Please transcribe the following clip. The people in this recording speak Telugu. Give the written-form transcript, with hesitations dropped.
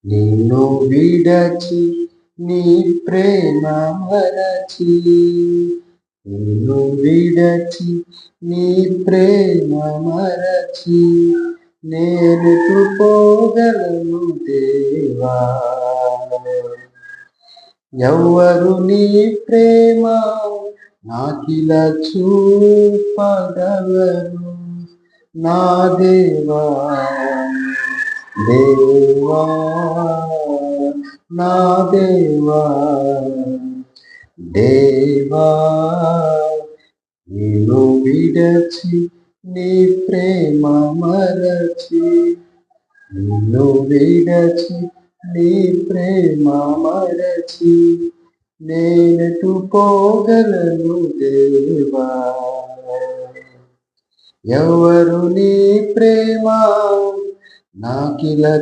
నిన్ను విడచి నీ ప్రేమ మరచి, నిన్ను విడచి నీ ప్రేమ మరచి, నేను పోగలను దేవా. ఎవ్వరు నీ ప్రేమ నాకిలా చూపగలరు నా దేవా. దేవా నా దేవా, దేవా నిన్ను విడచి నీ ప్రేమ మరచి, నిన్ను విడచి నీ ప్రేమ మరచి, నేనెటు పోగలను దేవా. ఎవరు నీ ప్రేమ నాకిలా